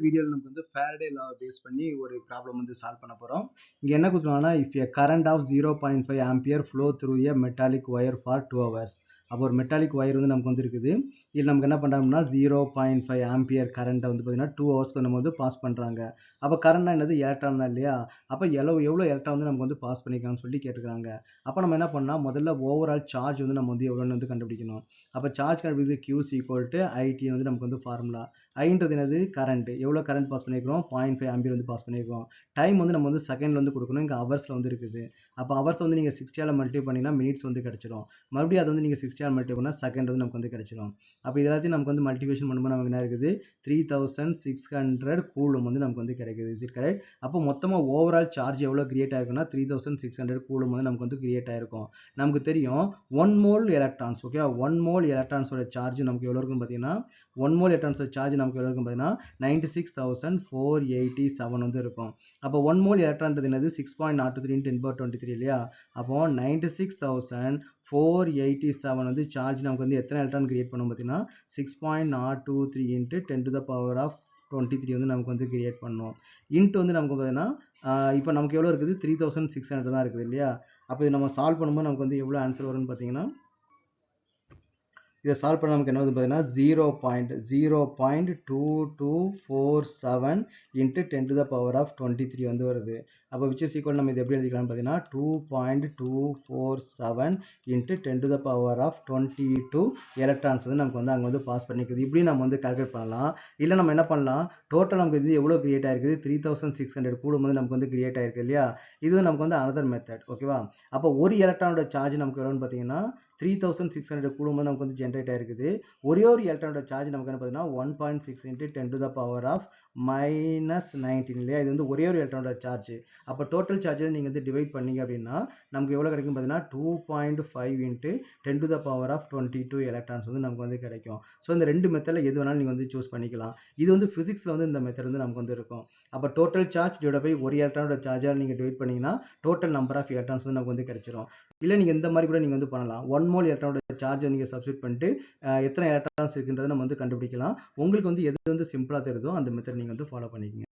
வீடியோவில் நமக்கு வந்து ஃபேரடே லா பேஸ் பண்ணி ஒரு ப்ராப்ளம் வந்து சால்வ் பண்ண போகிறோம். இங்கே என்ன கொடுத்துருவாங்கன்னா, if a current of 0.5 ampere flow through a metallic wire for 2 hours. அப்போ ஒரு மெட்டாலிக் ஒயர் வந்து நமக்கு வந்து இருக்குது. இதில் நமக்கு என்ன பண்ணுறாங்கன்னா 0.5 ஆம்பியர் கரண்ட்டை வந்து பார்த்தீங்கன்னா 2 ஹவர்ஸ்க்கு நம்ம வந்து பாஸ் பண்ணுறாங்க. அப்போ கரண்ட்னா என்னது, எலக்ட்ரான் தான் இல்லையா? அப்போ எவ்வளோ எலக்ட்ரான் வந்து நமக்கு வந்து பாஸ் பண்ணிக்கலாம்னு சொல்லி கேட்டுக்கிறாங்க. அப்போ நம்ம என்ன பண்ணலாம், முதல்ல ஓவரால் சார்ஜ் வந்து நம்ம வந்து எவ்வளோன்னு வந்து கண்டுபிடிக்கணும். அப்போ சார்ஜ் கண்டுபிடிக்கிறது Q = IT வந்து நமக்கு வந்து ஃபார்முலா. ஐன்றது என்னது, கரண்ட். எவ்வளோ கரண்ட் பாஸ் பண்ணியிருக்கிறோம், 0.5 ஆம்பியர் வந்து பாஸ் பண்ணியிருக்கிறோம். டைம் வந்து நம்ம வந்து செகண்ட்ல வந்து கொடுக்கணும், இங்கே ஹவர்ஸில் வந்து இருக்குது. அப்போ ஹவர்ஸ் வந்து நீங்கள் 60ஆல் மல்டிப்ளை பண்ணிங்கன்னா மினிட்ஸ் வந்து கிடச்சிடும். மறுபடியும் அதை வந்து நீங்கள் 60ஆல் மல்டிப்ளை பண்ணால் செகண்ட் வந்து நமக்கு வந்து கிடச்சிடும். அப்போ இது எல்லாத்தையும் நமக்கு வந்து மல்டிபிகேஷன் பண்ணும்போது நமக்கு என்ன இருக்குது, 3600 கூலும் வந்து நமக்கு வந்து கிடைக்குது. Is it correct? அப்போ மொத்தமாக ஓவரால் சார்ஜ் எவ்வளோ கிரியேட் ஆயிருக்குன்னா 3600 கூலும் வந்து நமக்கு வந்து கிரியேட் ஆயிருக்கும். நமக்கு தெரியும் 1 மோல் எலக்ட்ரான்ஸ், ஓகே, 1 மோல் எலக்ட்ரான்ஸோட சார்ஜ் நமக்கு எவ்வளோ இருக்குன்னு பார்த்தீங்கன்னா 1 மோல் எலக்ட்ரான்ஸோட சார்ஜ் நமக்கு எவ்வளோ இருக்கும் பார்த்தீங்கன்னா 96,487 வந்து இருக்கும். அப்போ 1 மோல் எலக்ட்ரான்றது என்னது, 6.023 × 1023 இல்லையா? அப்போ 96,487 வந்து சார்ஜ் நமக்கு வந்து எத்தனை எலக்ட்ரான் கிரியேட் பண்ணும் பார்த்தீங்கன்னா 6.023 × 1023 வந்து நமக்கு வந்து கிரியேட் பண்ணும். இன்ட்டு வந்து நமக்கு பார்த்தீங்கன்னா இப்போ நமக்கு எவ்வளோ இருக்குது, 3600 தான் இருக்குது இல்லையா? அப்போ இது நம்ம சால்வ் பண்ணும்போது நமக்கு வந்து எவ்வளோ ஆன்சர் வரும்னு பார்த்தீங்கன்னா, இதை சால்வ் பண்ண நமக்கு என்ன வந்து பார்த்தீங்கன்னா 0.2247 × 1023 வந்து வருது. அப்போ which is equal நம்ம இது எப்படி எழுதிக்கலாம்னு பார்த்தீங்கன்னா 2.247 × 1022 எலக்ட்ரான்ஸ் வந்து நமக்கு வந்து அங்கே வந்து பாஸ் பண்ணிக்குது. இப்படி நம்ம வந்து கால்குலேட் பண்ணலாம். இல்லை நம்ம என்ன பண்ணலாம், டோட்டல் நமக்கு இது எவ்வளோ கிரியேட் ஆயிருக்குது, 3600 கூலும் வந்து நமக்கு வந்து கிரியேட் ஆயிருக்கு இல்லையா? இது நமக்கு வந்து அனதர் மெத்தட், ஓகேவா? அப்போ ஒரு எலக்ட்ரானோட சார்ஜ் நமக்கு எவ்வளோன்னு பார்த்தீங்கன்னா 3600 கூலும் வந்து நமக்கு வந்து ஜென்ரேட் ஆயிருக்குது. ஒரே ஒரு எலக்ட்ரானோட சார்ஜ் நமக்கு என்ன பார்த்தீங்கன்னா 1.6 × 10⁻⁻19 இல்லையா? இது வந்து ஒரே ஒரு எலக்ட்ரானோட சார்ஜ். அப்போ டோட்டல் சார்ஜை நீங்கள் வந்து டிவைட் பண்ணீங்க அப்படின்னா நமக்கு எவ்வளோ கிடைக்கும் பார்த்தீங்கன்னா 2.5 × 10⁻22 எலக்ட்ரான்ஸ் வந்து நமக்கு வந்து கிடைக்கும். ஸோ இந்த ரெண்டு மெத்தடில் எது வேணாலும் நீங்கள் வந்து சூஸ் பண்ணிக்கலாம். இது வந்து ஃபிசிக்ஸில் வந்து இந்த மெத்தட் வந்து நமக்கு வந்து இருக்கும். அப்போ டோட்டல் சார்ஜ் டிவைட் பை ஒரு எலக்ட்ரானோட சார்ஜாக நீங்கள் டிவைட் பண்ணீங்கன்னா டோட்டல் நம்பர் ஆஃப் எலக்ட்ரான்ஸ் வந்து நமக்கு வந்து கிடைச்சிரும். இல்லை நீங்கள் இந்த மாதிரி கூட நீங்கள் வந்து பண்ணலாம். 1 மோல் எலக்ட்ரானோட சார்ஜை நீங்கள் சப்ஸ்டிட் பண்ணிட்டு எத்தனை எலக்ட்ரான்ஸ் இருக்குன்றதை நம்ம வந்து கண்டுபிடிக்கலாம். உங்களுக்கு வந்து எது வந்து சிம்பிளாக தெரியுதோ அந்த மெத்தட் நீங்கள் வந்து ஃபாலோ பண்ணிக்கங்க.